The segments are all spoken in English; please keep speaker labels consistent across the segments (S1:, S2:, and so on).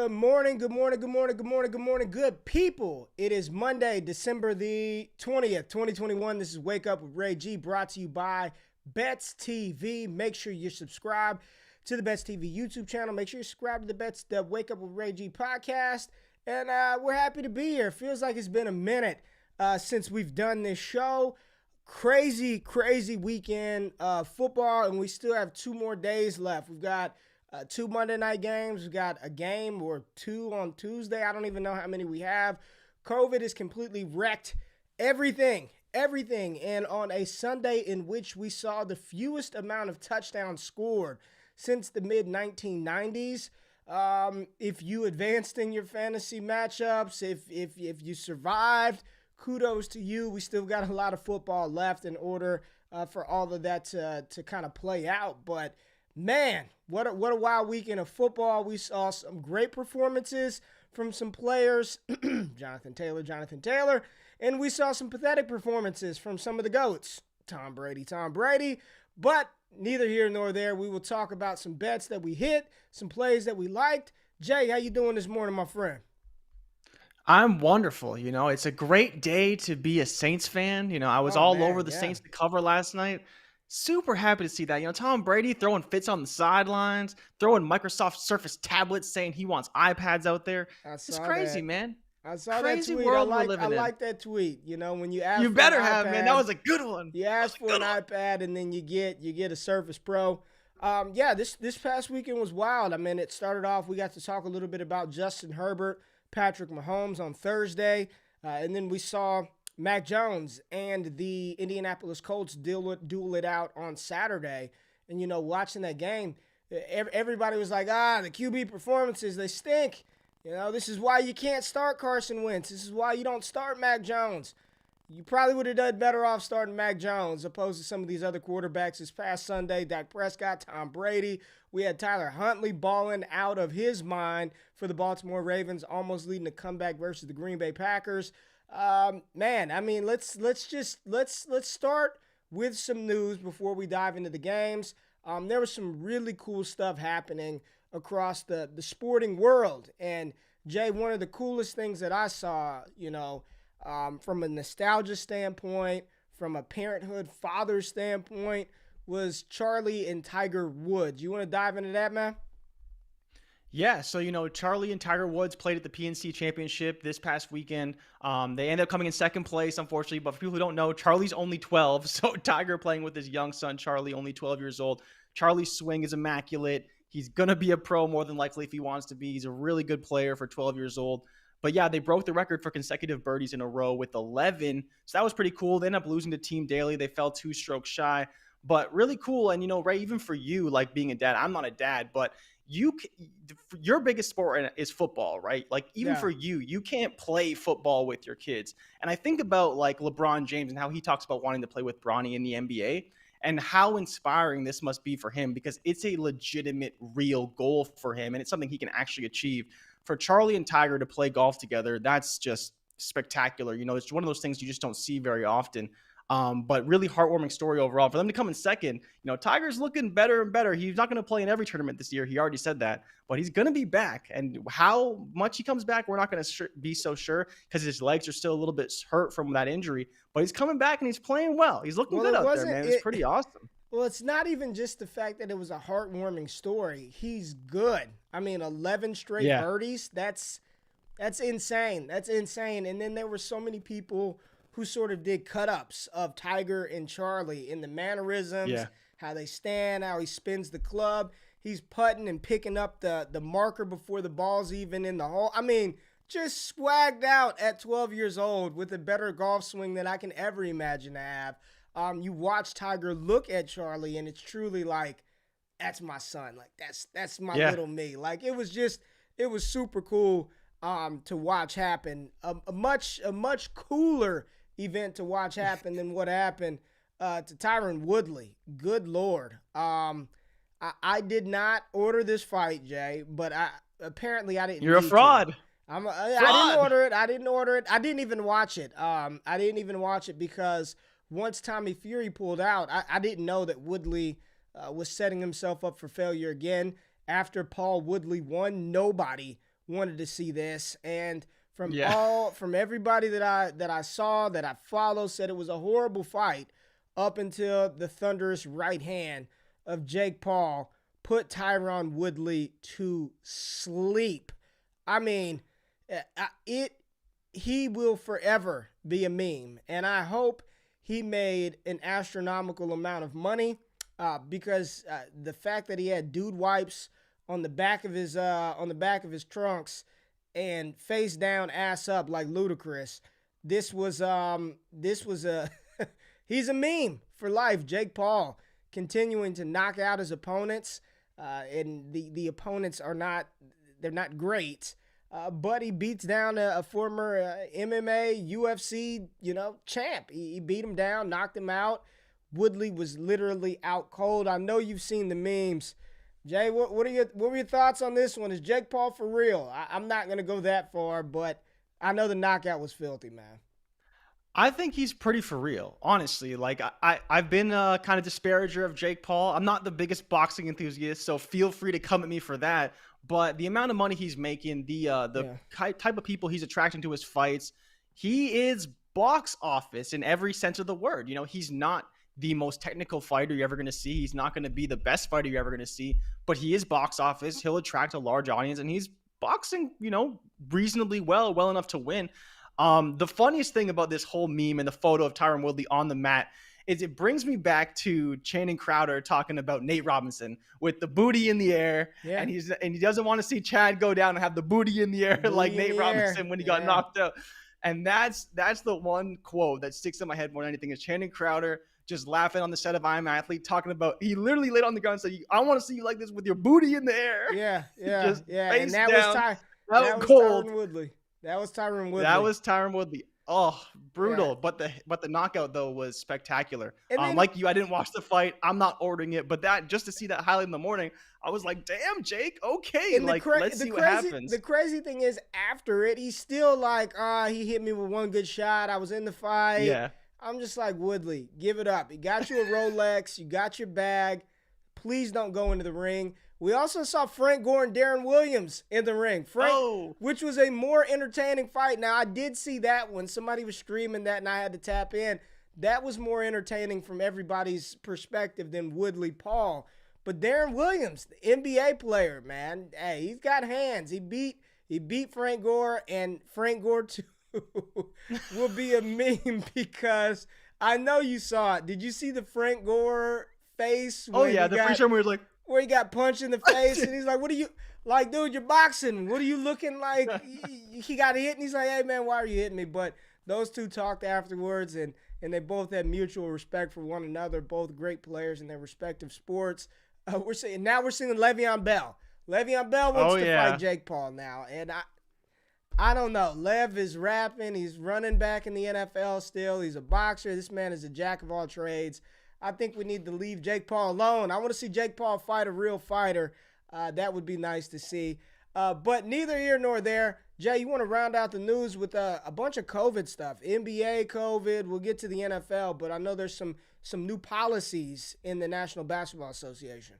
S1: Good morning, good morning, good morning, good morning, good morning, good people. It is Monday, December the 20th, 2021. This is Wake Up with RayGque, brought to you by Bets TV. Make sure you're subscribed to the Bets TV YouTube channel. Make sure you subscribe to the Wake Up with RayGque podcast. And we're happy to be here. Feels like it's been a minute since we've done this show. Crazy weekend football, and we still have 2 more days left. We've got 2 Monday night games. We've got a game or 2 on Tuesday. I don't even know how many we have. COVID has completely wrecked everything. And on a Sunday in which we saw the fewest amount of touchdowns scored since the mid-1990s, if you advanced in your fantasy matchups, if you survived, kudos to you. We still got a lot of football left in order for all of that to kind of play out. But man, what a wild weekend of football. We saw some great performances from some players, Jonathan Taylor, and we saw some pathetic performances from some of the GOATs, Tom Brady. But neither here nor there. We will talk about some bets that we hit, some plays that we liked. Jay, how you doing this morning, my friend?
S2: I'm wonderful. It's a great day to be a Saints fan. I was over the Saints to cover last night. Super happy to see that. Tom Brady throwing fits on the sidelines, throwing Microsoft Surface tablets, saying he wants iPads out there. It's crazy, man.
S1: I saw
S2: crazy
S1: that tweet.
S2: World we're living
S1: I
S2: in.
S1: like that tweet. When you ask
S2: you
S1: for
S2: better
S1: an
S2: have,
S1: iPad,
S2: man. That was a good one.
S1: You ask for an iPad and then you get a Surface Pro. This past weekend was wild. I mean, it started off. We got to talk a little bit about Justin Herbert, Patrick Mahomes on Thursday, and then we saw Mac Jones and the Indianapolis Colts duel it out on Saturday. And, watching that game, everybody was like, the QB performances, they stink. This is why you can't start Carson Wentz. This is why you don't start Mac Jones. You probably would have done better off starting Mac Jones opposed to some of these other quarterbacks this past Sunday. Dak Prescott, Tom Brady. We had Tyler Huntley balling out of his mind for the Baltimore Ravens, almost leading a comeback versus the Green Bay Packers. Let's start with some news before we dive into the games. There was some really cool stuff happening across the sporting world. And Jay, one of the coolest things that I saw, from a nostalgia standpoint, from a parenthood father standpoint, was Charlie and Tiger Woods. You want to dive into that, man?
S2: Yeah, so, Charlie and Tiger Woods played at the PNC Championship this past weekend. They ended up coming in second place, unfortunately. But for people who don't know, Charlie's only 12. So Tiger playing with his young son, Charlie, only 12 years old. Charlie's swing is immaculate. He's going to be a pro more than likely if he wants to be. He's a really good player for 12 years old. But yeah, they broke the record for consecutive birdies in a row with 11. So that was pretty cool. They ended up losing to Team Daly. They fell 2 strokes shy. But really cool. And, Ray, even for you, like being a dad, I'm not a dad, but your biggest sport is football, right? Like even for you can't play football with your kids. And I think about like LeBron James and how he talks about wanting to play with Bronny in the NBA and how inspiring this must be for him because it's a legitimate, real goal for him. And it's something he can actually achieve. For Charlie and Tiger to play golf together, that's just spectacular. It's one of those things you just don't see very often. But really heartwarming story overall. For them to come in second, Tiger's looking better and better. He's not going to play in every tournament this year. He already said that. But he's going to be back. And how much he comes back, we're not going to be so sure because his legs are still a little bit hurt from that injury. But he's coming back and he's playing well. He's looking good out there, man. It's pretty awesome.
S1: Well, it's not even just the fact that it was a heartwarming story. He's good. I mean, 11 straight birdies. That's insane. That's insane. And then there were so many people who sort of did cut-ups of Tiger and Charlie in the mannerisms, how they stand, how he spins the club. He's putting and picking up the marker before the ball's even in the hole. I mean, just swagged out at 12 years old with a better golf swing than I can ever imagine to have. You watch Tiger look at Charlie, and it's truly like, that's my son. Like, that's my little me. Like, it was super cool to watch happen. A much cooler event to watch happen than what happened to Tyron Woodley. Good Lord. I did not order this fight, Jay, but apparently I didn't.
S2: You're a fraud.
S1: I didn't order it. I didn't even watch it. I didn't even watch it because once Tommy Fury pulled out, I didn't know that Woodley was setting himself up for failure again. After Paul Woodley won, nobody wanted to see this. And
S2: Yeah.
S1: from everybody that I saw, that I follow, said it was a horrible fight up until the thunderous right hand of Jake Paul put Tyron Woodley to sleep. I mean, he will forever be a meme, and I hope he made an astronomical amount of money because the fact that he had dude wipes on the back of his trunks and face down, ass up like Ludacris. This was a he's a meme for life. Jake Paul continuing to knock out his opponents, and the opponents they're not great. But he beats down a former MMA, UFC, champ. He beat him down, knocked him out. Woodley was literally out cold. I know you've seen the memes. Jay, what were your thoughts on this one? Is Jake Paul for real? I'm not going to go that far, but I know the knockout was filthy, man.
S2: I think he's pretty for real, honestly. Like I've been kind of disparager of Jake Paul. I'm not the biggest boxing enthusiast, so feel free to come at me for that. But the amount of money he's making, type of people he's attracting to his fights, he is box office in every sense of the word. He's not the most technical fighter you're ever going to see. He's not going to be the best fighter you're ever going to see, but he is box office. He'll attract a large audience, and he's boxing, reasonably well enough to win. The funniest thing about this whole meme and the photo of Tyron Woodley on the mat is it brings me back to Channing Crowder talking about Nate Robinson with the booty in the air.
S1: Yeah.
S2: And he doesn't want to see Chad go down and have the booty in the air like Nate Robinson when he got knocked out. And that's the one quote that sticks in my head more than anything is Channing Crowder just laughing on the set of I'm Athlete, talking about, he literally laid on the ground and said, I want to see you like this with your booty in the air.
S1: Yeah.
S2: Just
S1: And that
S2: down,
S1: was Tyron Woodley. That was Tyron Woodley.
S2: Oh, brutal. Yeah. But the knockout though was spectacular.
S1: Then,
S2: like you, I didn't watch the fight. I'm not ordering it, but that just to see that highlight in the morning, I was like, damn, Jake, okay. Let's see what happens.
S1: The crazy thing is after it, he's still like, he hit me with one good shot. I was in the fight.
S2: Yeah.
S1: I'm just like, Woodley, give it up. You got you a Rolex. You got your bag. Please don't go into the ring. We also saw Frank Gore and Darren Williams in the ring. Which was a more entertaining fight. Now, I did see that one. Somebody was streaming that, and I had to tap in. That was more entertaining from everybody's perspective than Woodley Paul. But Darren Williams, the NBA player, man, hey, he's got hands. He beat Frank Gore, and Frank Gore too will be a meme because I know you saw it. Did you see the Frank Gore face?
S2: Oh yeah, the free show where he's like,
S1: where he got punched in the face, and he's like, what are you, like, dude, you're boxing. What are you looking like? He got hit, and he's like, hey, man, why are you hitting me? But those two talked afterwards, and they both had mutual respect for one another, both great players in their respective sports. We're seeing Le'Veon Bell. Le'Veon Bell wants to fight Jake Paul now, and I don't know. Lev is rapping. He's running back in the NFL still. He's a boxer. This man is a jack of all trades. I think we need to leave Jake Paul alone. I want to see Jake Paul fight a real fighter. That would be nice to see. But neither here nor there. Jay, you want to round out the news with a bunch of COVID stuff. NBA COVID. We'll get to the NFL, but I know there's some new policies in the National Basketball Association.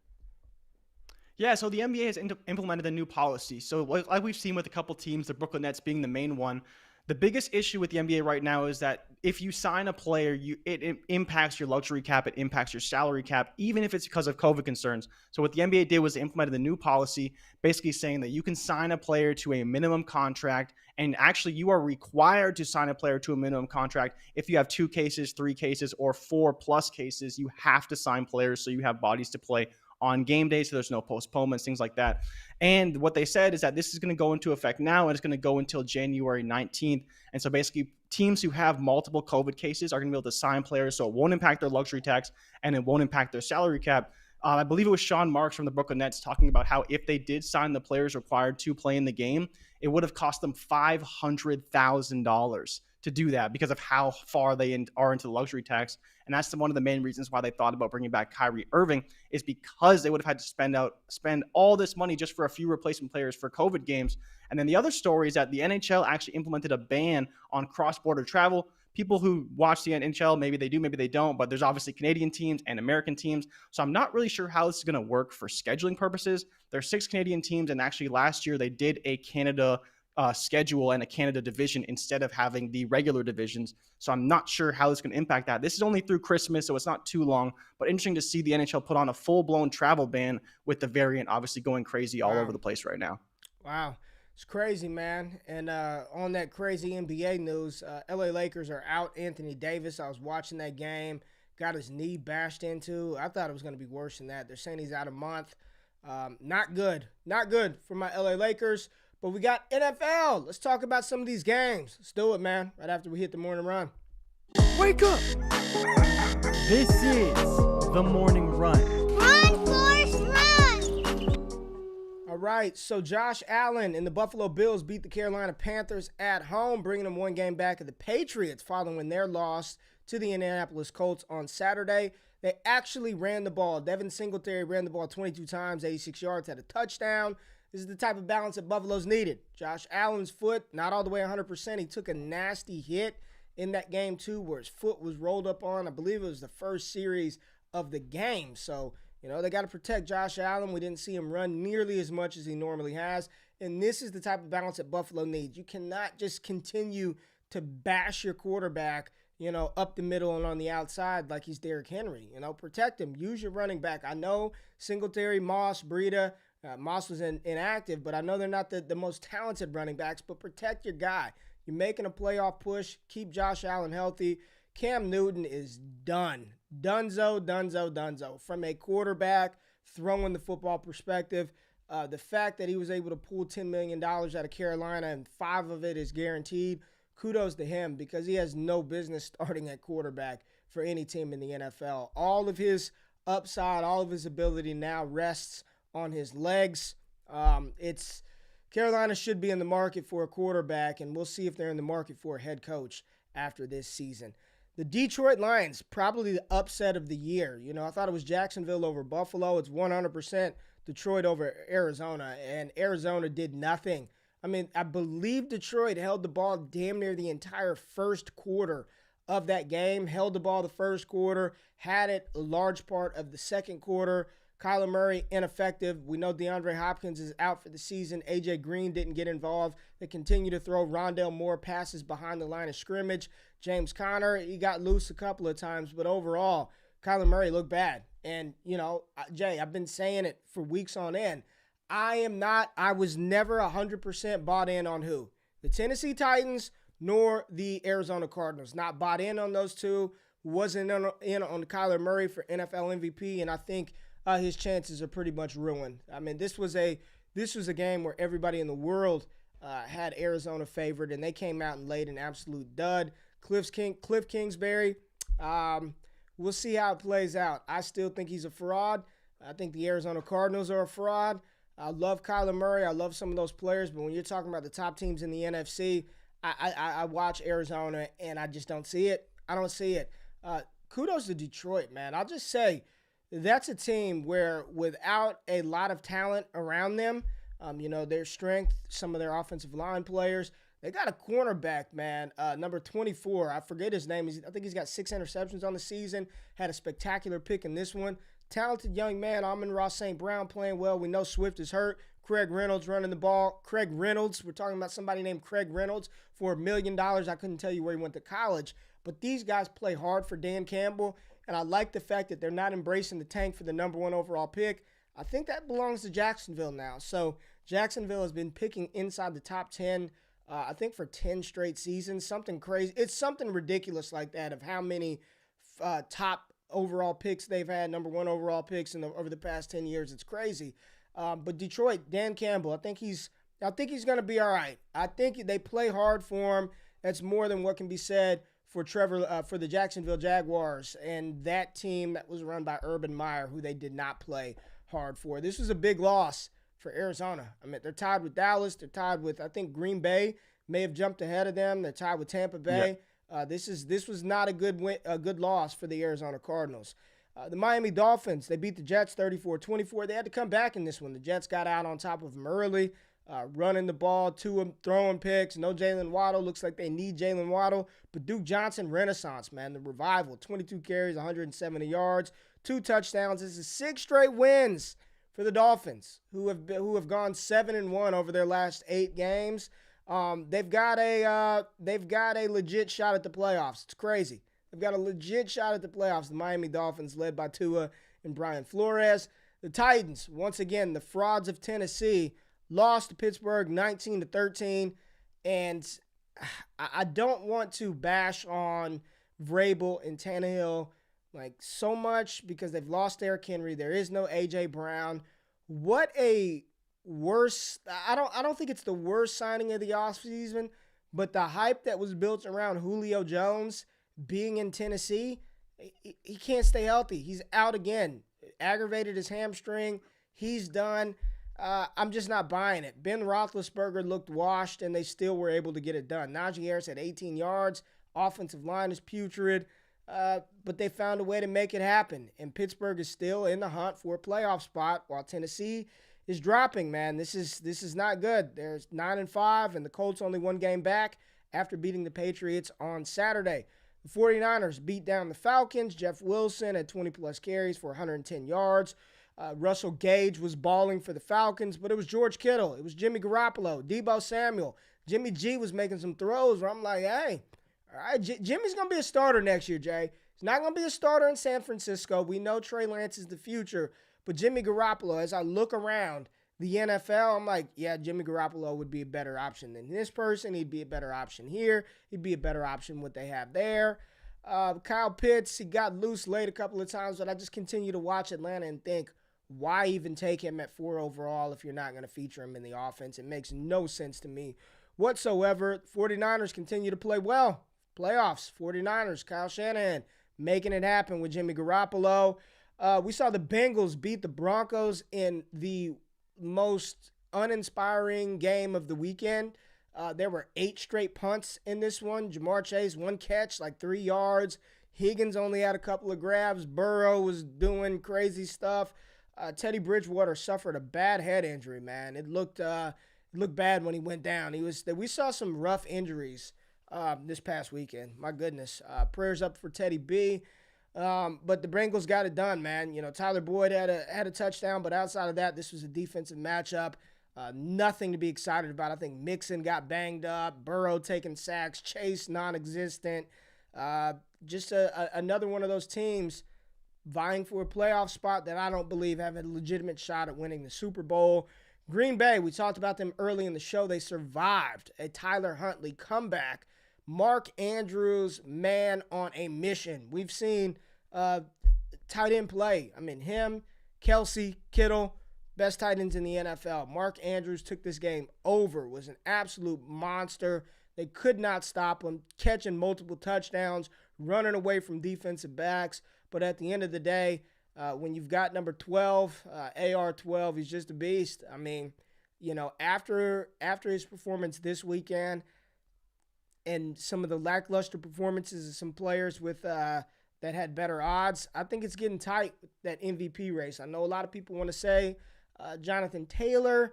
S2: Yeah, so the NBA has implemented a new policy. So like we've seen with a couple teams, the Brooklyn Nets being the main one, the biggest issue with the NBA right now is that if you sign a player, it impacts your luxury cap, it impacts your salary cap, even if it's because of COVID concerns. So what the NBA did was implemented the new policy, basically saying that you can sign a player to a minimum contract, and actually you are required to sign a player to a minimum contract. If you have 2 cases, 3 cases, or 4+ cases, you have to sign players so you have bodies to play on game day, so there's no postponements, things like that. And what they said is that this is going to go into effect now, and it's going to go until January 19th. And so basically, teams who have multiple COVID cases are going to be able to sign players, so it won't impact their luxury tax, and it won't impact their salary cap. I believe it was Sean Marks from the Brooklyn Nets talking about how if they did sign the players required to play in the game, it would have cost them $500,000 to do that because of how far they are into the luxury tax. And that's one of the main reasons why they thought about bringing back Kyrie Irving, is because they would have had to spend all this money just for a few replacement players for COVID games. And then the other story is that the NHL actually implemented a ban on cross-border travel. people who watch the NHL, maybe they do, maybe they don't, but there's obviously Canadian teams and American teams. So I'm not really sure how this is going to work for scheduling purposes. There's 6 Canadian teams, and actually last year they did a Canada schedule and a Canada division instead of having the regular divisions. So I'm not sure how it's going to impact that. This is only through Christmas, so it's not too long, but interesting to see the NHL put on a full-blown travel ban with the variant obviously going crazy all over the place right now.
S1: Wow. It's crazy, man. And on that crazy NBA news, LA Lakers are out Anthony Davis. I was watching that game, got his knee bashed into. I thought it was going to be worse than that. They're saying he's out a month. Not good. Not good for my LA Lakers. But we got NFL. Let's talk about some of these games. Let's do it, man, right after we hit the morning run.
S3: Wake up! This is the morning run.
S4: Run, Forrest, run!
S1: All right, so Josh Allen and the Buffalo Bills beat the Carolina Panthers at home, bringing them one game back of the Patriots following their loss to the Indianapolis Colts on Saturday. They actually ran the ball. Devin Singletary ran the ball 22 times, 86 yards, had a touchdown. This is the type of balance that Buffalo's needed. Josh Allen's foot, not all the way 100%. He took a nasty hit in that game, too, where his foot was rolled up on. I believe it was the first series of the game. So, they got to protect Josh Allen. We didn't see him run nearly as much as he normally has. And this is the type of balance that Buffalo needs. You cannot just continue to bash your quarterback, up the middle and on the outside like he's Derrick Henry. Protect him. Use your running back. I know Singletary, Moss, Breida, Moss was inactive, but I know they're not the most talented running backs, but protect your guy. You're making a playoff push. Keep Josh Allen healthy. Cam Newton is done. Dunzo. From a quarterback throwing the football perspective, the fact that he was able to pull $10 million out of Carolina and 5 of it is guaranteed, kudos to him because he has no business starting at quarterback for any team in the NFL. All of his upside, all of his ability now rests on his legs. Carolina should be in the market for a quarterback, and we'll see if they're in the market for a head coach after this season. The Detroit Lions, probably the upset of the year. I thought it was Jacksonville over Buffalo. It's 100% Detroit over Arizona, and Arizona did nothing. I believe Detroit held the ball damn near the entire first quarter of that game, held the ball the first quarter, had it a large part of the second quarter. Kyler Murray, ineffective. We know DeAndre Hopkins is out for the season. A.J. Green didn't get involved. They continue to throw Rondale Moore passes behind the line of scrimmage. James Conner, he got loose a couple of times, but overall, Kyler Murray looked bad. And, Jay, I've been saying it for weeks on end. I was never 100% bought in on who? The Tennessee Titans nor the Arizona Cardinals. Not bought in on those two. Wasn't in on Kyler Murray for NFL MVP, and I think his chances are pretty much ruined. This was a game where everybody in the world had Arizona favored, and they came out and laid an absolute dud. Cliff Kingsbury, we'll see how it plays out. I still think he's a fraud. I think the Arizona Cardinals are a fraud. I love Kyler Murray. I love some of those players, but when you're talking about the top teams in the NFC, I watch Arizona, and I just don't see it. I don't see it. Kudos to Detroit, man. I'll just say, that's a team where without a lot of talent around them, their strength, some of their offensive line players, they got a cornerback, man, number 24. I forget his name. I think he's got 6 interceptions on the season, had a spectacular pick in this one. Talented young man, Amon-Ra St. Brown playing well. We know Swift is hurt. Craig Reynolds running the ball. Craig Reynolds, we're talking about somebody named Craig Reynolds for $1 million. I couldn't tell you where he went to college. But these guys play hard for Dan Campbell. And I like the fact that they're not embracing the tank for the number 1 overall pick. I think that belongs to Jacksonville now. So Jacksonville has been picking inside the top 10, I think for 10 straight seasons. Something crazy. It's something ridiculous like that of how many top overall picks they've had, number 1 overall picks over the past 10 years. It's crazy. But Detroit, Dan Campbell, I think he's going to be all right. I think they play hard for him. That's more than what can be said for the Jacksonville Jaguars and that team that was run by Urban Meyer, who they did not play hard for. This was a big loss for Arizona. They're tied with Dallas. They're tied with, I think, Green Bay may have jumped ahead of them. They're tied with Tampa Bay. Yep. This was not a good loss for the Arizona Cardinals. The Miami Dolphins, they beat the Jets 34-24. They had to come back in this one. The Jets got out on top of them early. running the ball, Tua throwing picks. No Jalen Waddle. Looks like they need Jalen Waddle. But Duke Johnson, renaissance, man. The revival, 22 carries, 170 yards, 2 touchdowns. This is 6 straight wins for the Dolphins, who have gone 7-1 over their last 8 games. They've got a legit shot at the playoffs. It's crazy. They've got a legit shot at the playoffs. The Miami Dolphins, led by Tua and Brian Flores. The Titans, once again, the frauds of Tennessee, lost to Pittsburgh 19-13. And I don't want to bash on Vrabel and Tannehill like so much because they've lost Derrick Henry. There is no A.J. Brown. What a worse – I don't think it's the worst signing of the offseason, but the hype that was built around Julio Jones – being in Tennessee, he can't stay healthy. He's out again. Aggravated his hamstring. He's done. I'm just not buying it. Ben Roethlisberger looked washed, and they still were able to get it done. Najee Harris had 18 yards. Offensive line is putrid, but they found a way to make it happen. And Pittsburgh is still in the hunt for a playoff spot while Tennessee is dropping, man. This is not good. There's 9-5, and the Colts only 1 game back after beating the Patriots on Saturday. The 49ers beat down the Falcons. Jeff Wilson had 20-plus carries for 110 yards. Russell Gage was balling for the Falcons, but it was George Kittle. It was Jimmy Garoppolo, Deebo Samuel. Jimmy G was making some throws where I'm like, hey, all right, Jimmy's going to be a starter next year, Jay. He's not going to be a starter in San Francisco. We know Trey Lance is the future, but Jimmy Garoppolo, as I look around the NFL, I'm like, yeah, Jimmy Garoppolo would be a better option than this person. He'd be a better option here. He'd be a better option what they have there. Kyle Pitts, he got loose late a couple of times, but I just continue to watch Atlanta and think, why even take him at 4 overall if you're not going to feature him in the offense? It makes no sense to me whatsoever. 49ers continue to play well. Playoffs, 49ers, Kyle Shanahan making it happen with Jimmy Garoppolo. We saw the Bengals beat the Broncos in the most uninspiring game of the weekend. There were 8 straight punts in this one. Jamar Chase, 1 catch, like 3 yards. Higgins only had a couple of grabs. Burrow was doing crazy stuff. Teddy Bridgewater suffered a bad head injury, man. It looked bad when he went down. We saw some rough injuries this past weekend. My goodness. Prayers up for Teddy B. But the Bengals got it done, man. You know, Tyler Boyd had a touchdown, but outside of that, this was a defensive matchup. Nothing to be excited about. I think Mixon got banged up, Burrow taking sacks, Chase non-existent. Just another one of those teams vying for a playoff spot that I don't believe have a legitimate shot at winning the Super Bowl. Green Bay, we talked about them early in the show. They survived a Tyler Huntley comeback. Mark Andrews, man on a mission. We've seen tight end play. I mean, him, Kelsey, Kittle, best tight ends in the NFL. Mark Andrews took this game over, was an absolute monster. They could not stop him, catching multiple touchdowns, running away from defensive backs. But at the end of the day, when you've got number 12, AR-12, he's just a beast. I mean, you know, after his performance this weekend and some of the lackluster performances of some players with that had better odds, I think it's getting tight with that MVP race. I know a lot of people want to say Jonathan Taylor.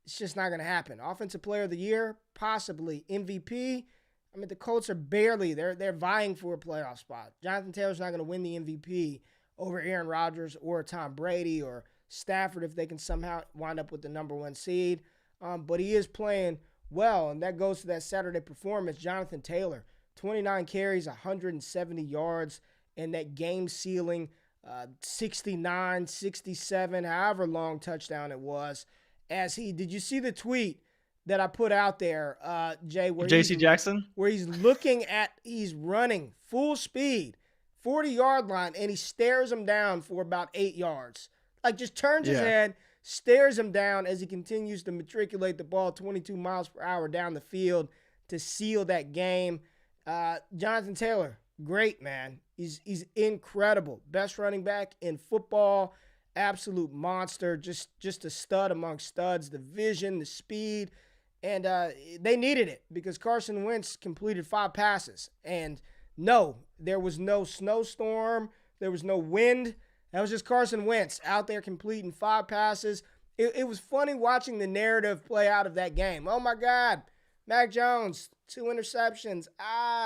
S1: It's just not going to happen. Offensive Player of the Year, possibly. MVP, I mean, the Colts are barely, they're vying for a playoff spot. Jonathan Taylor's not going to win the MVP over Aaron Rodgers or Tom Brady or Stafford if they can somehow wind up with the number 1 seed. But he is playing well, and that goes to that Saturday performance. Jonathan Taylor, 29 carries, 170 yards, and that game-sealing 69, 67, however long touchdown it was. Did you see the tweet that I put out there, Jay? Where
S2: J.C. Jackson?
S1: Where he's running full speed, 40-yard line, and he stares him down for about 8 yards. Like, just turns his head, stares him down as he continues to matriculate the ball 22 miles per hour down the field to seal that game. Jonathan Taylor, great, man. He's incredible. Best running back in football. Absolute monster. Just a stud among studs. The vision, the speed. And they needed it because Carson Wentz completed 5 passes. And no, there was no snowstorm. There was no wind. That was just Carson Wentz out there completing 5 passes. it was funny watching the narrative play out of that game. Oh my God, Mac Jones, 2 interceptions.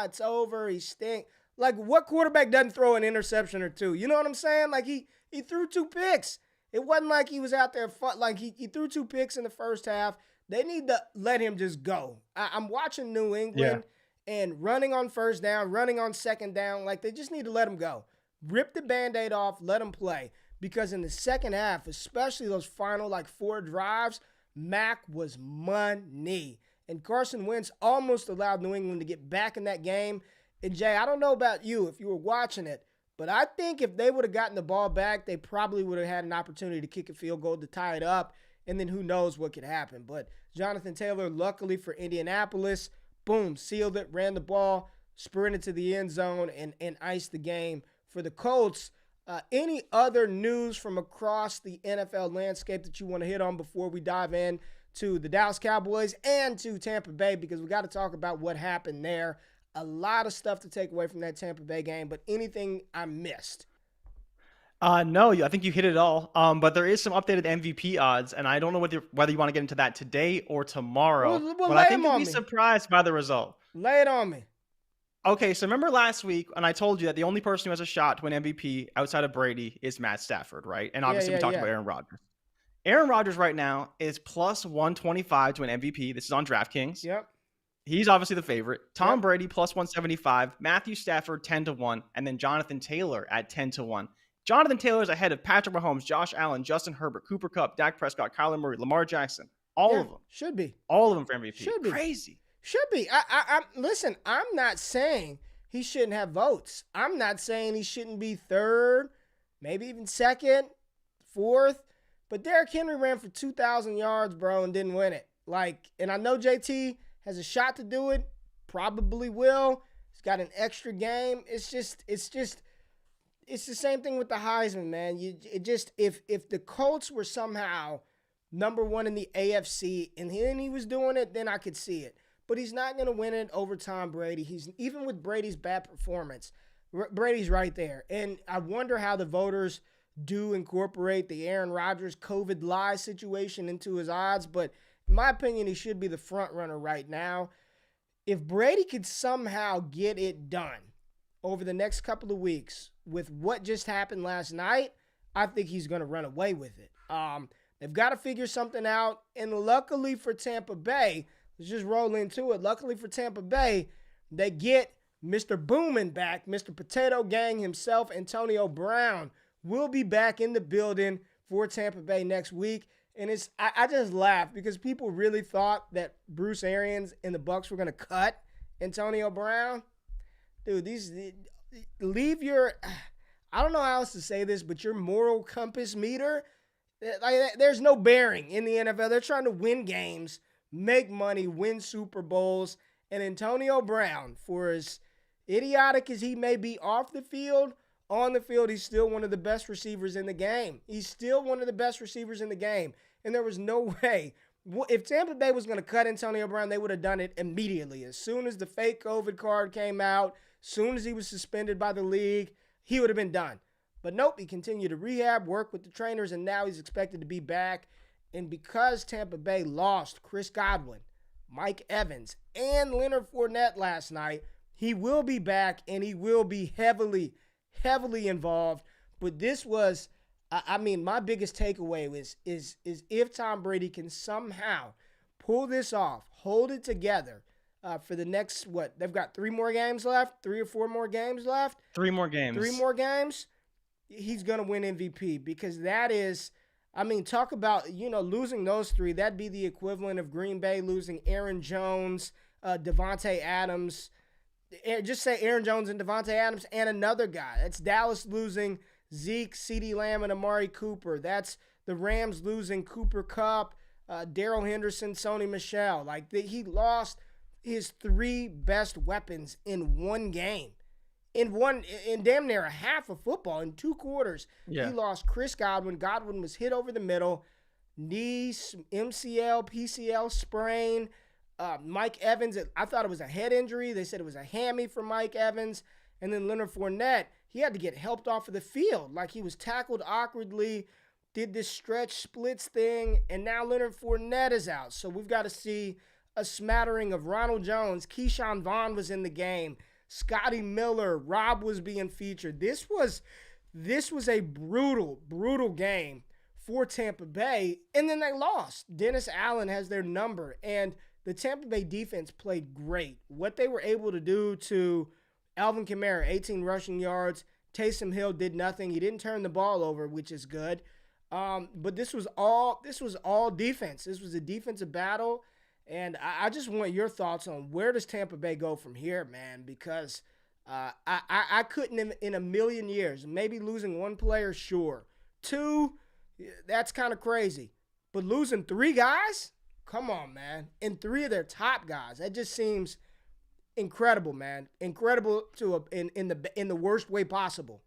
S1: It's over. He stink. Like, what quarterback doesn't throw an interception or 2? You know what I'm saying? Like, he threw 2 picks. It wasn't like he was out there fun. Like, he threw 2 picks in the first half. They need to let him just go. I'm watching New England and running on first down, running on second down. Like, they just need to let him go. Rip the Band-Aid off, let him play. Because in the second half, especially those final, 4 drives, Mac was money. And Carson Wentz almost allowed New England to get back in that game. And, Jay, I don't know about you if you were watching it, but I think if they would have gotten the ball back, they probably would have had an opportunity to kick a field goal to tie it up, and then who knows what could happen. But Jonathan Taylor, luckily for Indianapolis, boom, sealed it, ran the ball, sprinted to the end zone, and iced the game for the Colts. Any other news from across the NFL landscape that you want to hit on before we dive in to the Dallas Cowboys and to Tampa Bay? Because we got to talk about what happened there. A lot of stuff to take away from that Tampa Bay game, but anything I missed?
S2: No, I think you hit it all. But there is some updated MVP odds, and I don't know whether you want to get into that today or tomorrow.
S1: Well,
S2: but I think you'll be surprised by the result.
S1: Lay it on me.
S2: Okay, so remember last week, and I told you that the only person who has a shot to win MVP outside of Brady is Matt Stafford, right? And obviously we talked about Aaron Rodgers. Aaron Rodgers right now is plus 125 to an MVP. This is on DraftKings.
S1: Yep.
S2: He's obviously the favorite. Tom Brady plus 175, Matthew Stafford 10-1, and then Jonathan Taylor at 10-1. Jonathan Taylor is ahead of Patrick Mahomes, Josh Allen, Justin Herbert, Cooper Kupp, Dak Prescott, Kyler Murray, Lamar Jackson. All of them.
S1: Should be.
S2: All of them for MVP.
S1: Should be.
S2: Crazy.
S1: Should be. Listen, I'm not saying he shouldn't have votes. I'm not saying he shouldn't be third, maybe even second, fourth. But Derrick Henry ran for 2,000 yards, bro, and didn't win it. And I know JT has a shot to do it, probably will. He's got an extra game. It's the same thing with the Heisman, man. If the Colts were somehow number 1 in the AFC and he was doing it, then I could see it. But he's not going to win it over Tom Brady. Even with Brady's bad performance, Brady's right there. And I wonder how the voters do incorporate the Aaron Rodgers COVID lie situation into his odds. But in my opinion, he should be the front runner right now. If Brady could somehow get it done over the next couple of weeks with what just happened last night, I think he's going to run away with it. They've got to figure something out. And luckily for Tampa Bay, let's just roll into it. Luckily for Tampa Bay, they get Mr. Boomin back. Mr. Potato Gang himself, Antonio Brown, will be back in the building for Tampa Bay next week. And I just laugh because people really thought that Bruce Arians and the Bucs were going to cut Antonio Brown. Dude, leave your, I don't know how else to say this, but your moral compass meter, there's no bearing in the NFL. They're trying to win games, make money, win Super Bowls. And Antonio Brown, for as idiotic as he may be off the field, on the field, he's still one of the best receivers in the game. And there was no way. If Tampa Bay was going to cut Antonio Brown, they would have done it immediately. As soon as the fake COVID card came out, as soon as he was suspended by the league, he would have been done. But nope, he continued to rehab, work with the trainers, and now he's expected to be back. And because Tampa Bay lost Chris Godwin, Mike Evans, and Leonard Fournette last night, he will be back, and he will be heavily involved. But this was, my biggest takeaway is if Tom Brady can somehow pull this off, hold it together for the next, they've got 3 more games left, 3 or 4 more games left.
S2: 3 more games.
S1: 3 more games. He's going to win MVP because that is, talk about, losing those 3. That'd be the equivalent of Green Bay losing Aaron Jones, Devontae Adams. Just say Aaron Jones and Devontae Adams and another guy. That's Dallas losing Zeke, CeeDee Lamb, and Amari Cooper. That's the Rams losing Cooper Kupp, Darrell Henderson, Sony Michel. He lost his 3 best weapons in one game. In damn near a half of football, in 2 quarters. Yeah. He lost Chris Godwin. Godwin was hit over the middle. Knee, MCL, PCL sprain. Mike Evans, I thought it was a head injury. They said it was a hammy for Mike Evans. And then Leonard Fournette, he had to get helped off of the field. He was tackled awkwardly. did this stretch splits thing, and now Leonard Fournette is out. So we've got to see a smattering of Ronald Jones. Keyshawn Vaughn was in the game. Scotty Miller, Rob was being featured. This was a brutal game for Tampa Bay, and then they lost. Dennis Allen has their number, and the Tampa Bay defense played great. What they were able to do to Alvin Kamara, 18 rushing yards. Taysom Hill did nothing. He didn't turn the ball over, which is good. But this was all defense. This was a defensive battle, and I just want your thoughts on where does Tampa Bay go from here, man? Because I couldn't in a million years, maybe losing one player, sure. Two, that's kind of crazy. But losing three guys? Come on, man. And three of their top guys. That just seems incredible, man. Incredible in the worst way possible.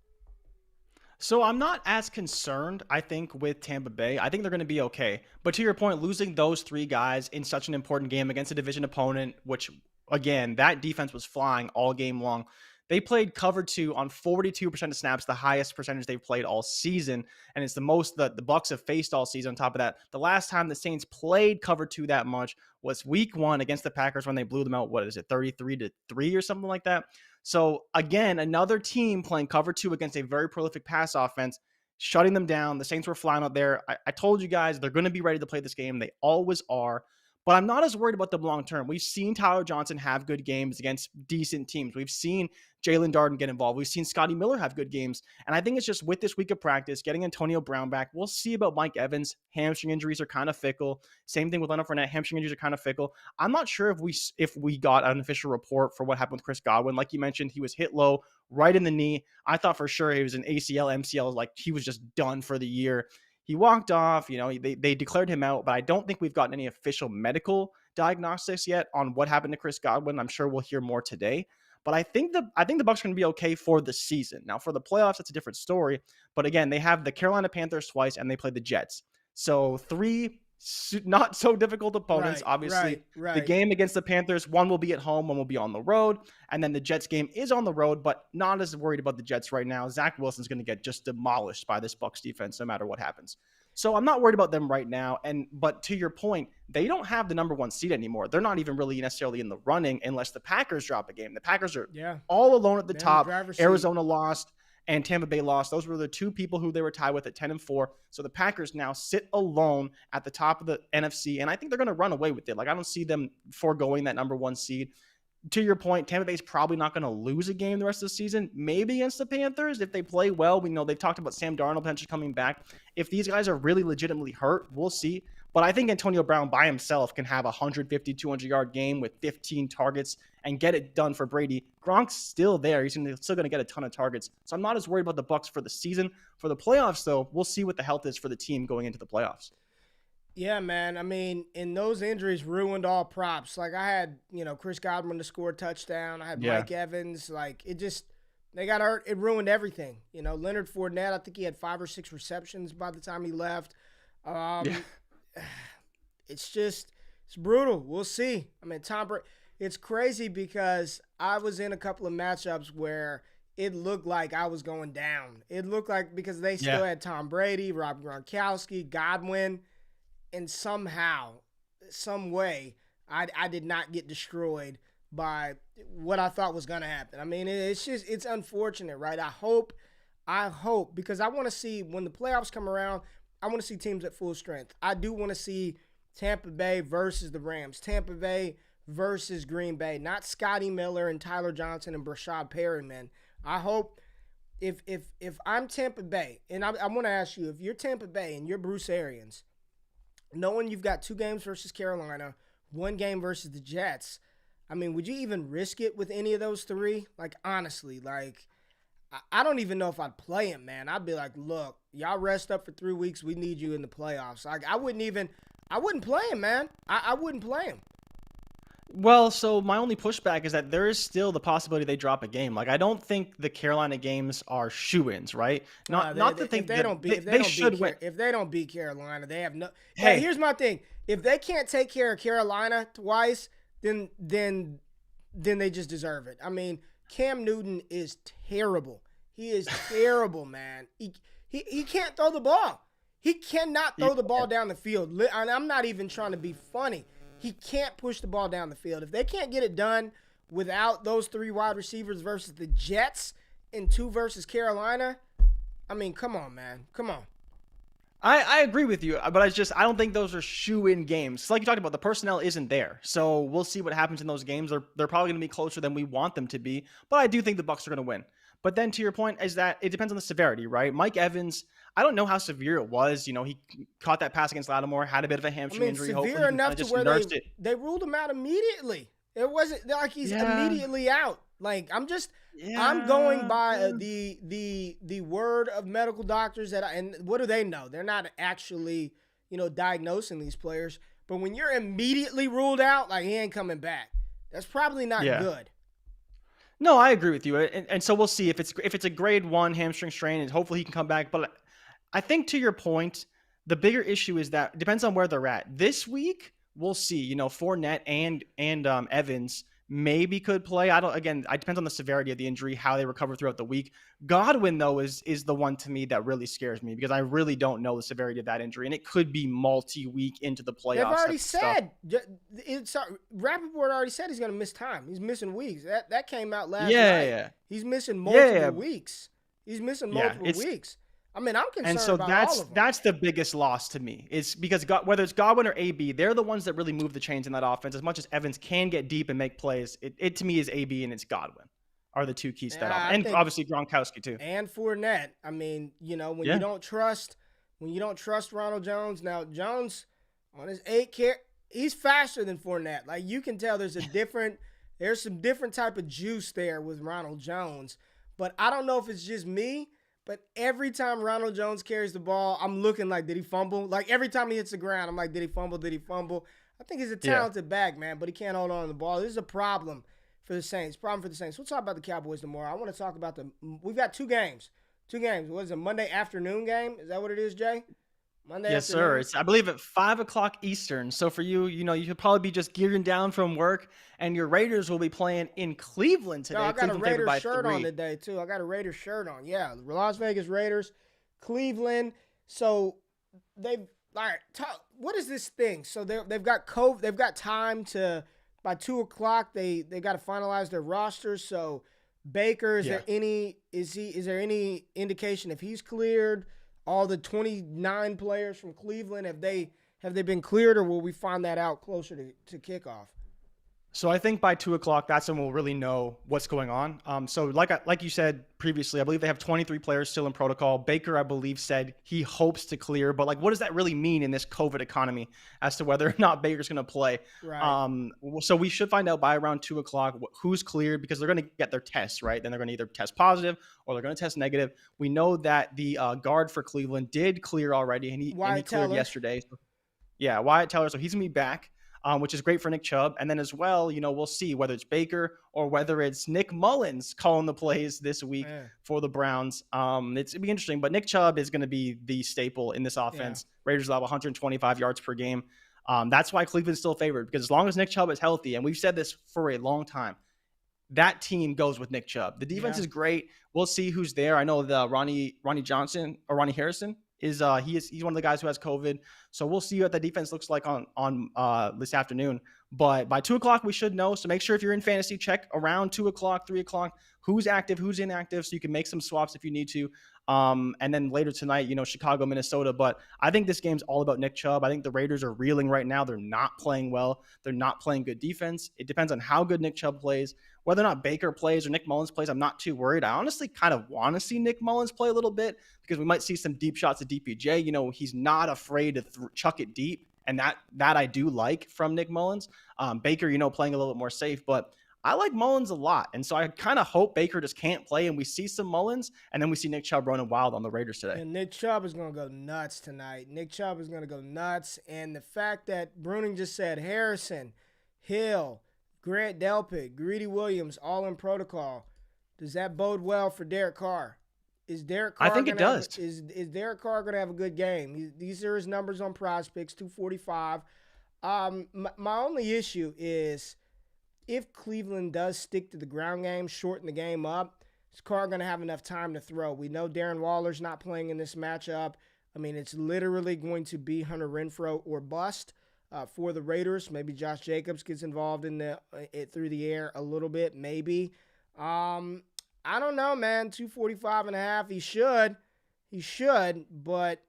S2: So I'm not as concerned, I think, with Tampa Bay. I think they're going to be okay. But to your point, losing those three guys in such an important game against a division opponent, which, again, that defense was flying all game long. They played cover 2 on 42% of snaps, the highest percentage they've played all season. And it's the most that the Bucs have faced all season. On top of that, the last time the Saints played cover 2 that much was week 1 against the Packers when they blew them out. What is it, 33-3 or something like that? So again, another team playing cover 2 against a very prolific pass offense, shutting them down. The Saints were flying out there. I told you guys they're going to be ready to play this game. They always are. But I'm not as worried about them long term. We've seen Tyler Johnson have good games against decent teams. We've seen Jalen Darden get involved. We've seen Scotty Miller have good games. And I think it's just with this week of practice, getting Antonio Brown back. We'll see about Mike Evans. Hamstring injuries are kind of fickle. Same thing with Leonard Fournette. Hamstring injuries are kind of fickle. I'm not sure if we got an official report for what happened with Chris Godwin. Like you mentioned, he was hit low right in the knee. I thought for sure he was an ACL, MCL, like he was just done for the year. He walked off, they declared him out, but I don't think we've gotten any official medical diagnostics yet on what happened to Chris Godwin. I'm sure we'll hear more today, but I think the Bucs are going to be okay for the season. Now for the playoffs, that's a different story. But again, they have the Carolina Panthers twice and they play the Jets. So 3 not so difficult opponents.
S1: Right,
S2: Obviously,
S1: right.
S2: The game against the Panthers, one will be at home, one will be on the road. And then the Jets game is on the road, but not as worried about the Jets right now. Zach Wilson's going to get just demolished by this Bucs defense no matter what happens. So I'm not worried about them right now. But to your point, they don't have the number 1 seed anymore. They're not even really necessarily in the running unless the Packers drop a game. The Packers are all alone at the top. Arizona lost and Tampa Bay lost. Those were the 2 people who they were tied with at 10-4. So the Packers now sit alone at the top of the NFC, and I think they're going to run away with it. Like, I don't see them foregoing that number 1 seed. To your point, Tampa Bay's probably not going to lose a game the rest of the season, maybe against the Panthers if they play well. We know they've talked about Sam Darnold potentially coming back. If these guys are really legitimately hurt, we'll see. But I think Antonio Brown by himself can have a 150, 200-yard game with 15 targets and get it done for Brady. Gronk's still there. He's still going to get a ton of targets. So I'm not as worried about the Bucs for the season. For the playoffs, though, we'll see what the health is for the team going into the playoffs.
S1: Yeah, man. I mean, and those injuries ruined all props. Like, I had, Chris Godwin to score a touchdown. I had Mike Evans. Like, they got hurt. It ruined everything. Leonard Fournette, I think he had 5 or 6 receptions by the time he left. It's brutal. We'll see. I mean, Tom Brady, it's crazy because I was in a couple of matchups where it looked like I was going down. It looked like because they still had Tom Brady, Rob Gronkowski, Godwin, and somehow, some way, I did not get destroyed by what I thought was going to happen. I mean, it's unfortunate, right? I hope, because I want to see when the playoffs come around, I want to see teams at full strength. I do want to see Tampa Bay versus the Rams, Tampa Bay versus Green Bay, not Scotty Miller and Tyler Johnson and Brashad Perry, man. I hope if I'm Tampa Bay, and I want to ask you, if you're Tampa Bay and you're Bruce Arians, knowing you've got 2 games versus Carolina, 1 game versus the Jets, I mean, would you even risk it with any of those 3? Like, honestly, I don't even know if I'd play him, man. I'd be like, look, y'all rest up for 3 weeks. We need you in the playoffs. Like, I wouldn't play him, man. I wouldn't play him.
S2: Well, so my only pushback is that there is still the possibility they drop a game. Like, I don't think the Carolina games are shoo-ins, right? If they don't beat Carolina, they have no. Hey, here's my thing: if they can't take care of Carolina twice, then they just deserve it. I mean, Cam Newton is terrible. He is terrible, man. He can't throw the ball.
S1: He cannot throw the ball down the field. And I'm not even trying to be funny. He can't push the ball down the field. If they can't get it done without those 3 wide receivers versus the Jets and 2 versus Carolina, I mean, come on, man. Come on.
S2: I agree with you, but I don't think those are shoe-in games. Like you talked about, the personnel isn't there. So we'll see what happens in those games. They're probably going to be closer than we want them to be, but I do think the Bucs are going to win. But then to your point is that it depends on the severity, right? Mike Evans, I don't know how severe it was. He caught that pass against Lattimore, had a bit of a hamstring injury.
S1: Severe enough to where they ruled him out immediately. It wasn't like he's immediately out. Like, I'm going by the word of medical doctors and what do they know? They're not actually, diagnosing these players. But when you're immediately ruled out, like, he ain't coming back. That's probably not good.
S2: No, I agree with you. And so we'll see if it's a grade 1 hamstring strain, and hopefully he can come back. But I think to your point, the bigger issue is that it depends on where they're at. This week, we'll see. Fournette and Evans maybe could play. It depends on the severity of the injury, how they recover throughout the week. Godwin, though, is the one to me that really scares me because I really don't know the severity of that injury, and it could be multi-week into the playoffs.
S1: They've already said, Rappaport already said he's going to miss time. He's missing weeks. That came out last night.
S2: Yeah.
S1: He's missing multiple weeks. He's missing multiple weeks. I mean, I'm concerned about all of them.
S2: That's the biggest loss to me. It's because whether it's Godwin or AB, they're the ones that really move the chains in that offense. As much as Evans can get deep and make plays, it to me is AB and it's Godwin are the 2 keys to that offense. And obviously Gronkowski too.
S1: And Fournette. I mean, you don't trust Ronald Jones. Now Jones on his 8 carry, he's faster than Fournette. Like, you can tell there's some different type of juice there with Ronald Jones. But I don't know if it's just me. But every time Ronald Jones carries the ball, I'm looking like, did he fumble? Like, every time he hits the ground, I'm like, did he fumble? Did he fumble? I think he's a talented back, man, but he can't hold on to the ball. This is a problem for the Saints. We'll talk about the Cowboys tomorrow. I want to talk about we've got 2 games. 2 games. What is it, a Monday afternoon game? Is that what it is, Jay? Monday
S2: yes,
S1: afternoon?
S2: sir. It's, I believe, at 5 o'clock Eastern. So for you, you could probably be just gearing down from work, and your Raiders will be playing in Cleveland today.
S1: No, I got
S2: Cleveland
S1: a Raiders shirt
S2: 3.
S1: on today, too. I got a Raiders shirt on. Yeah, Las Vegas Raiders, Cleveland. So what is this thing? So they've got COVID. They've got time to, by 2 o'clock, they got to finalize their rosters. So Baker, is there any indication if he's cleared? All the 29 players from Cleveland, have they been cleared, or will we find that out closer to kickoff?
S2: So I think by 2 o'clock, that's when we'll really know what's going on. So like you said previously, I believe they have 23 players still in protocol. Baker, I believe, said he hopes to clear, but what does that really mean in this COVID economy as to whether or not Baker's going to play?
S1: Right.
S2: So we should find out by around 2 o'clock who's cleared, because they're going to get their tests, right? Then they're going to either test positive or they're going to test negative. We know that the guard for Cleveland did clear already, and he cleared yesterday. Yeah, Wyatt Teller. So he's going to be back. Which is great for Nick Chubb. And then as well, we'll see whether it's Baker or whether it's Nick Mullins calling the plays this week for the Browns. It'll be interesting, but Nick Chubb is going to be the staple in this offense. Yeah. Raiders allow 125 yards per game. That's why Cleveland's still favored, because as long as Nick Chubb is healthy, and we've said this for a long time, that team goes with Nick Chubb. The defense is great. We'll see who's there. I know the Ronnie Harrison he's one of the guys who has COVID. So we'll see what the defense looks like on this afternoon. But by 2 o'clock, we should know. So make sure if you're in fantasy, check around 2 o'clock, 3 o'clock, who's active, who's inactive, so you can make some swaps if you need to. And then later tonight, Chicago, Minnesota. But I think this game's all about Nick Chubb. I think the Raiders are reeling right now. They're not playing well. They're not playing good defense. It depends on how good Nick Chubb plays. Whether or not Baker plays or Nick Mullins plays, I'm not too worried. I honestly kind of want to see Nick Mullins play a little bit, because we might see some deep shots at DPJ. He's not afraid to chuck it deep, and that I do like from Nick Mullins. Baker, playing a little bit more safe, but I like Mullins a lot. And so I kind of hope Baker just can't play and we see some Mullins, and then we see Nick Chubb running wild on the Raiders today.
S1: And Nick Chubb is going to go nuts tonight. Nick Chubb is going to go nuts. And the fact that Bruning just said Harrison, Hill, Grant Delpit, Greedy Williams, all in protocol, does that bode well for Derek Carr? Is Derek Carr?
S2: I think it does.
S1: Is Derek Carr going to have a good game? These are his numbers on PrizePicks, 245. My only issue is, if Cleveland does stick to the ground game, shorten the game up, is Carr going to have enough time to throw? We know Darren Waller's not playing in this matchup I mean, it's literally going to be Hunter Renfrow or bust for the Raiders. Maybe Josh Jacobs gets involved in it through the air a little bit, maybe. I don't know, man. 245.5. He should, but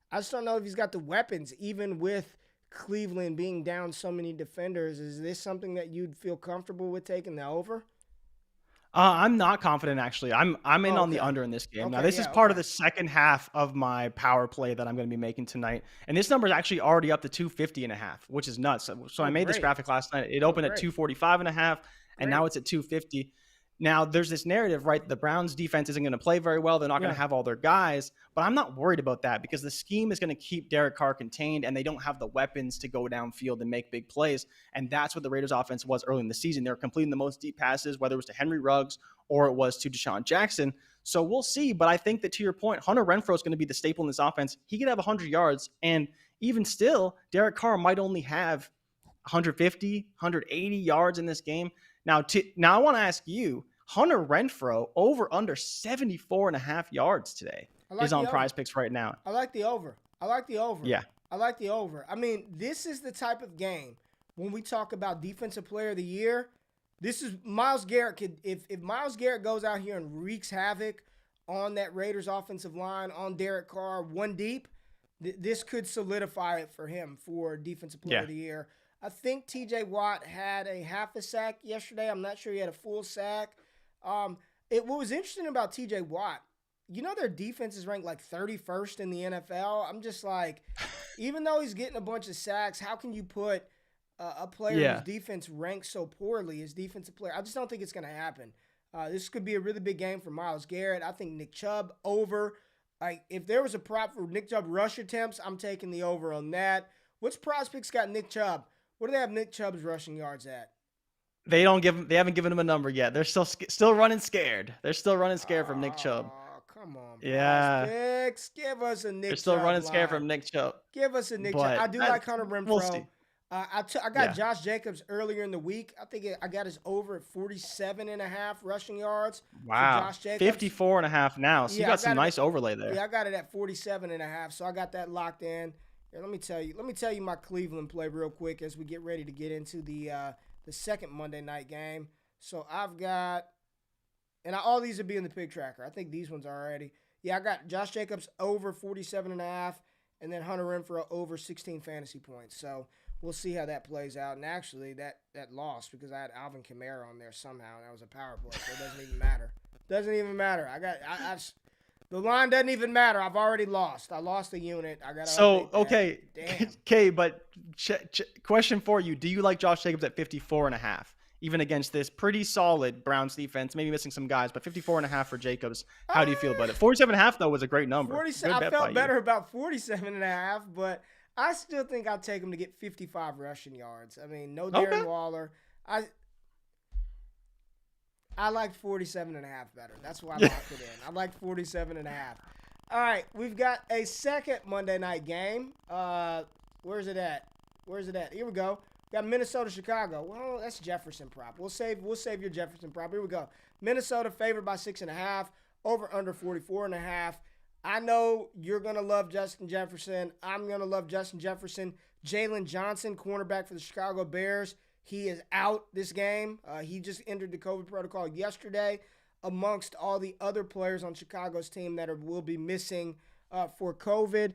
S1: I just don't know if he's got the weapons, even with Cleveland being down so many defenders. Is this something that you'd feel comfortable with taking the over?
S2: I'm not confident, actually. I'm in on the under in this game. Now, this is part of the second half of my power play that I'm going to be making tonight. And this number is actually already up to 250.5, which is nuts. So I made this graphic last night. It opened at 245.5, and now it's at 250. Now, there's this narrative, right? The Browns defense isn't going to play very well. They're not going to have all their guys. But I'm not worried about that because the scheme is going to keep Derek Carr contained, and they don't have the weapons to go downfield and make big plays. And that's what the Raiders offense was early in the season. They were completing the most deep passes, whether it was to Henry Ruggs or it was to Deshaun Jackson. So we'll see. But I think that, to your point, Hunter Renfrow is going to be the staple in this offense. He could have 100 yards. And even still, Derek Carr might only have 150, 180 yards in this game. Now I want to ask you, Hunter Renfrow over under 74.5 yards today is on Prize Picks right now.
S1: I like the over.
S2: Yeah.
S1: I like the over. I mean, this is the type of game when we talk about Defensive Player of the Year. This is Myles Garrett. If Myles Garrett goes out here and wreaks havoc on that Raiders offensive line, on Derek Carr, one deep, this could solidify it for him for Defensive Player of the Year. I think TJ Watt had a half a sack yesterday. I'm not sure he had a full sack. What was interesting about TJ Watt, their defense is ranked like 31st in the NFL. I'm just like, even though he's getting a bunch of sacks, how can you put a player whose defense ranks so poorly as defensive player? I just don't think it's going to happen. This could be a really big game for Myles Garrett. I think Nick Chubb over. Like, if there was a prop for Nick Chubb rush attempts, I'm taking the over on that. What's Prize Picks got Nick Chubb? What do they have Nick Chubb's rushing yards at?
S2: They haven't given him a number yet. They're still running scared. They're still running scared from Nick Chubb.
S1: Come on,
S2: yeah.
S1: Picks. Give us a Nick Chubb.
S2: They're still running scared from Nick Chubb.
S1: Give us a Nick Chubb. I do like Hunter Renfrow.
S2: We'll see.
S1: I got Josh Jacobs earlier in the week. I think I got his over at 47.5 rushing yards.
S2: Wow.
S1: Josh Jacobs.
S2: 54.5 now. So you got some nice overlay there.
S1: Yeah, I got it at 47.5. So I got that locked in. Here, let me tell you my Cleveland play real quick as we get ready to get into the second Monday night game. So I've got, and all these will be in the pick tracker. I think these ones are already. Yeah, I got Josh Jacobs over 47.5, and then Hunter Renfrow over 16 fantasy points. So we'll see how that plays out. And actually, that lost because I had Alvin Kamara on there somehow, and that was a power play, so it doesn't even matter. The line doesn't even matter. I've already lost. I lost a unit. I got.
S2: So okay, okay, but question for you: do you like Josh Jacobs at 54.5, even against this pretty solid Browns defense? Maybe missing some guys, but 54.5 for Jacobs. How do you feel about it? 47.5 though was a great number.
S1: I felt better about 47.5, but I still think I'll take him to get 55 rushing yards. I mean, no Darren Waller. I like 47.5 better. That's why I locked it in. I like 47.5. All right, we've got a second Monday night game. Where's it at? Here we go. We got Minnesota, Chicago. Well, that's Jefferson prop. We'll save your Jefferson prop. Here we go. Minnesota favored by 6.5. Over under 44.5. I know you're gonna love Justin Jefferson. I'm gonna love Justin Jefferson. Jalen Johnson, cornerback for the Chicago Bears. He is out this game. He just entered the COVID protocol yesterday amongst all the other players on Chicago's team that will be missing for COVID.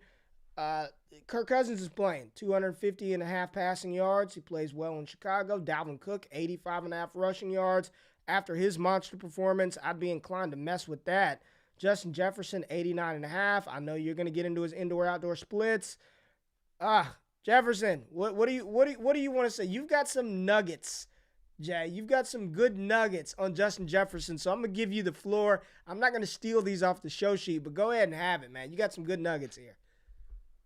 S1: Kirk Cousins is playing 250.5 passing yards. He plays well in Chicago. Dalvin Cook, 85.5 rushing yards. After his monster performance, I'd be inclined to mess with that. Justin Jefferson, 89.5. I know you're going to get into his indoor-outdoor splits. Jefferson, what do you want to say? You've got some nuggets, Jay. You've got some good nuggets on Justin Jefferson, so I'm going to give you the floor. I'm not going to steal these off the show sheet, but go ahead and have it, man. You got some good nuggets here.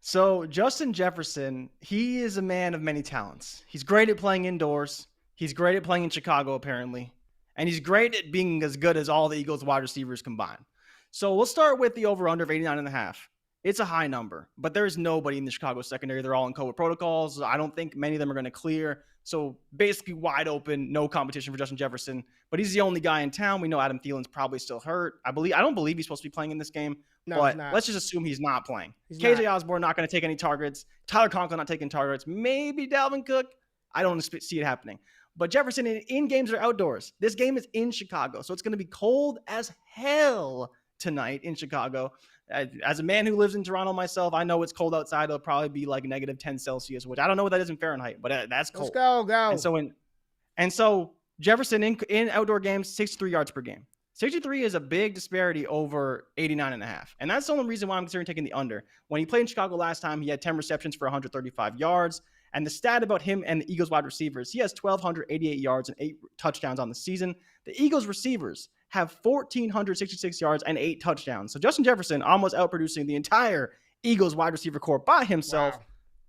S2: So Justin Jefferson, he is a man of many talents. He's great at playing indoors. He's great at playing in Chicago, apparently. And he's great at being as good as all the Eagles wide receivers combined. So we'll start with the over-under of 89.5. It's a high number, but there is nobody in the Chicago secondary. They're all in COVID protocols. I don't think many of them are going to clear. So basically wide open, no competition for Justin Jefferson. But he's the only guy in town. We know Adam Thielen's probably still hurt. I don't believe he's supposed to be playing in this game.
S1: No,
S2: but
S1: he's not.
S2: let's just assume he's not playing.
S1: He's
S2: KJ
S1: not.
S2: Osborne not going to take any targets. Tyler Conklin not taking targets. Maybe Dalvin Cook. I don't see it happening. But Jefferson in games are outdoors. This game is in Chicago. So it's going to be cold as hell tonight in Chicago. As a man who lives in Toronto myself, I know it's cold outside. It'll probably be like negative 10 Celsius, which I don't know what that is in Fahrenheit, but that's cold.
S1: Let's go.
S2: And so Jefferson in outdoor games, 63 yards per game. 63 is a big disparity over 89.5. And that's the only reason why I'm considering taking the under. When he played in Chicago last time, he had 10 receptions for 135 yards. And the stat about him and the Eagles wide receivers, he has 1,288 yards and 8 touchdowns on the season. The Eagles receivers have 1,466 yards and 8 touchdowns. So Justin Jefferson almost outproducing the entire Eagles wide receiver corps by himself.
S1: Wow.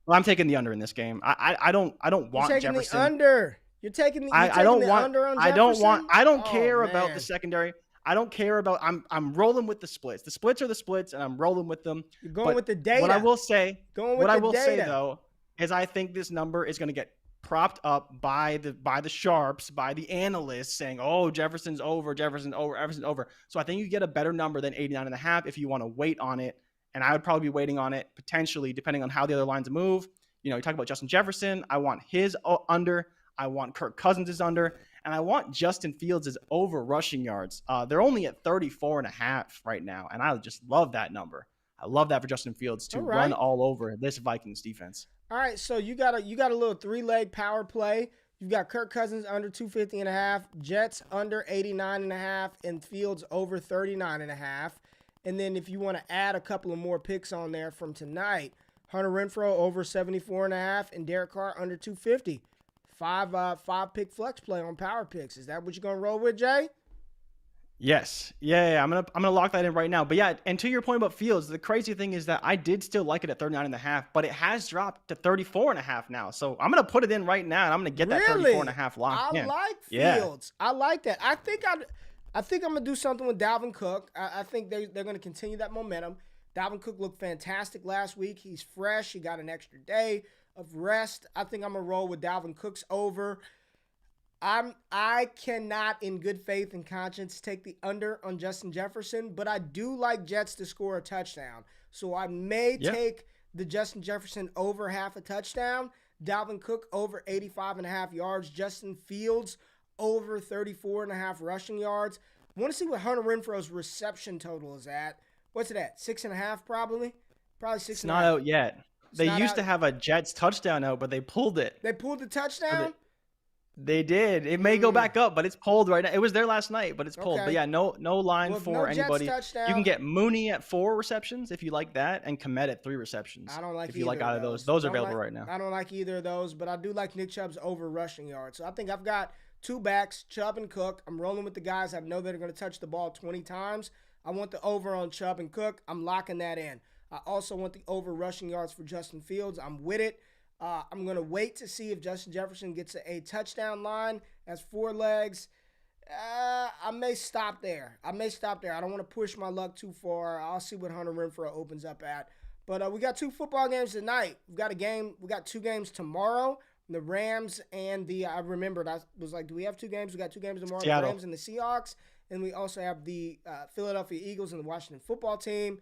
S2: Well, I'm taking the under in this game. I don't want
S1: You're taking
S2: Jefferson.
S1: the under. You're taking the
S2: I don't want.
S1: under on
S2: I don't
S1: Jefferson?
S2: want. I don't
S1: Oh,
S2: care about
S1: man.
S2: the secondary. I don't care about. I'm rolling with the splits. The splits are the splits, and I'm rolling with them.
S1: You're going
S2: But
S1: with the data.
S2: What I will say.
S1: Going with
S2: What I
S1: the
S2: will say
S1: data.
S2: though is I think this number is going to get propped up by the sharps, by the analysts saying, "Oh, Jefferson's over, Jefferson's over, Jefferson's over." So I think you get a better number than 89.5 if you want to wait on it. And I would probably be waiting on it potentially, depending on how the other lines move. You talk about Justin Jefferson. I want his under. I want Kirk Cousins' under. And I want Justin Fields' over rushing yards. They're only at 34.5 right now. And I just love that number. I love that for Justin Fields to run all over this Vikings defense.
S1: All right, so you got a little 3-leg power play. You've got Kirk Cousins under 250.5, Jets under 89.5, and Fields over 39.5. And then if you want to add a couple of more picks on there from tonight, Hunter Renfrow over 74.5 and Derek Carr under 250. Five pick flex play on power picks. Is that what you're gonna roll with, Jay?
S2: Yes. Yeah. I'm gonna lock that in right now. But yeah, and to your point about Fields, the crazy thing is that I did still like it at 39.5, but it has dropped to 34.5 now. So I'm gonna put it in right now, and I'm gonna get that 34.5 locked in.
S1: I like Fields. Yeah. I like that. I think I'm gonna do something with Dalvin Cook. I think they're gonna continue that momentum. Dalvin Cook looked fantastic last week. He's fresh. He got an extra day of rest. I think I'm gonna roll with Dalvin Cook's over. I cannot, in good faith and conscience, take the under on Justin Jefferson, but I do like Jets to score a touchdown. So I may take the Justin Jefferson over half a touchdown, Dalvin Cook over 85.5 yards, Justin Fields over 34.5 rushing yards. I want to see what Hunter Renfrow's reception total is at. What's it at? 6.5 probably? Probably 6.5.
S2: It's not out yet. They used to have a Jets touchdown out, but they pulled it.
S1: They pulled the touchdown?
S2: They did. It may go back up, but it's pulled right now. It was there last night, but it's pulled.
S1: Okay.
S2: But yeah, no line for anybody.
S1: Touchdown,
S2: you can get Mooney at 4 receptions if you like that, and Komet at 3 receptions.
S1: I don't like
S2: if you like either of those. Those are available right now.
S1: I don't like either of those, but I do like Nick Chubb's over rushing yards. So I think I've got 2 backs, Chubb and Cook. I'm rolling with the guys I know that are going to touch the ball 20 times. I want the over on Chubb and Cook. I'm locking that in. I also want the over rushing yards for Justin Fields. I'm with it. I'm going to wait to see if Justin Jefferson gets a touchdown line as 4 legs. I may stop there. I don't want to push my luck too far. I'll see what Hunter Renfrow opens up at. But we got 2 football games tonight. We got 2 games tomorrow. The Rams and I remembered, I was like, do we have 2 games? We got 2 games tomorrow.
S2: Seattle.
S1: The Rams and the Seahawks. And we also have the Philadelphia Eagles and the Washington football team.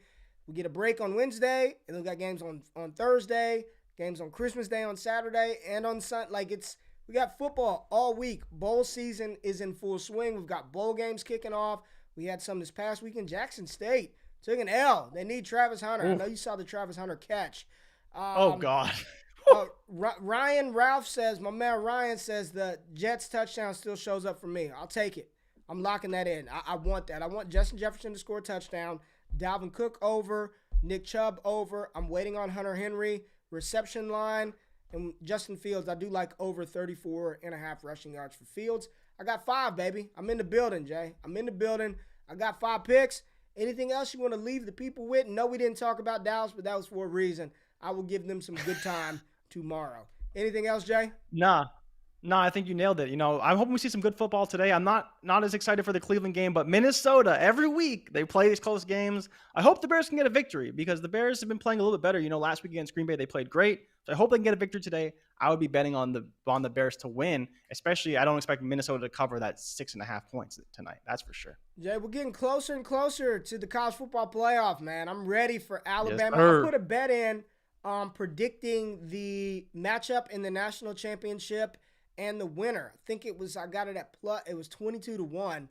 S1: We get a break on Wednesday, and then we got games on Thursday, games on Christmas Day on Saturday, and on Sunday. We got football all week. Bowl season is in full swing. We've got bowl games kicking off. We had some this past weekend. Jackson State took an L. They need Travis Hunter. I know you saw the Travis Hunter catch.
S2: Oh, God.
S1: My man Ryan says the Jets touchdown still shows up for me. I'll take it. I'm locking that in. I want that. I want Justin Jefferson to score a touchdown. Dalvin Cook over. Nick Chubb over. I'm waiting on Hunter Henry. Reception line. And Justin Fields, I do like over 34.5 rushing yards for Fields. I got 5, baby. I'm in the building, Jay. I'm in the building. I got 5 picks. Anything else you want to leave the people with? No, we didn't talk about Dallas, but that was for a reason. I will give them some good time tomorrow. Anything else, Jay?
S2: Nah. No, I think you nailed it. I'm hoping we see some good football today. I'm not as excited for the Cleveland game, but Minnesota, every week they play these close games. I hope the Bears can get a victory because the Bears have been playing a little bit better. Last week against Green Bay, they played great. So I hope they can get a victory today. I would be betting on the Bears to win, especially I don't expect Minnesota to cover that 6.5 points tonight. That's for sure.
S1: Jay, we're getting closer and closer to the college football playoff, man. I'm ready for Alabama.
S2: Yes, sir.
S1: I put a bet in predicting the matchup in the national championship and the winner. I got it at it was 22-1.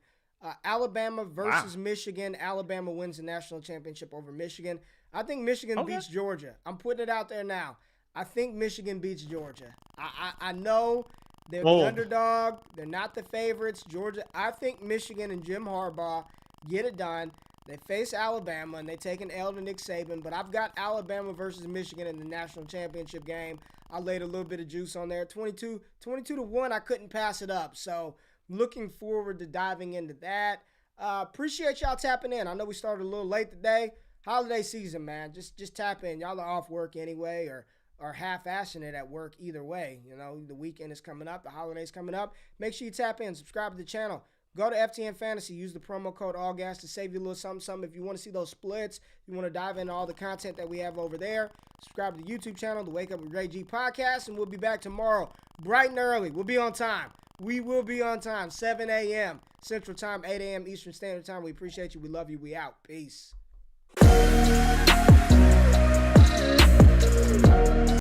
S1: Alabama versus Michigan. Alabama wins the national championship over Michigan. I think Michigan beats Georgia. I'm putting it out there now. I think Michigan beats Georgia. I know they're the underdog. They're not the favorites. Georgia. I think Michigan and Jim Harbaugh get it done. They face Alabama, and they take an L to Nick Saban. But I've got Alabama versus Michigan in the national championship game. I laid a little bit of juice on there. 22-1, I couldn't pass it up. So looking forward to diving into that. Appreciate y'all tapping in. I know we started a little late today. Holiday season, man. Just tap in. Y'all are off work anyway or half-assing it at work either way. The weekend is coming up. The holiday's coming up. Make sure you tap in. Subscribe to the channel. Go to FTN Fantasy. Use the promo code ALLGAS to save you a little something. If you want to see those splits, you want to dive into all the content that we have over there, subscribe to the YouTube channel, the Wake Up with RayGque podcast, and we'll be back tomorrow bright and early. We'll be on time. We will be on time, 7 a.m. Central Time, 8 a.m. Eastern Standard Time. We appreciate you. We love you. We out. Peace.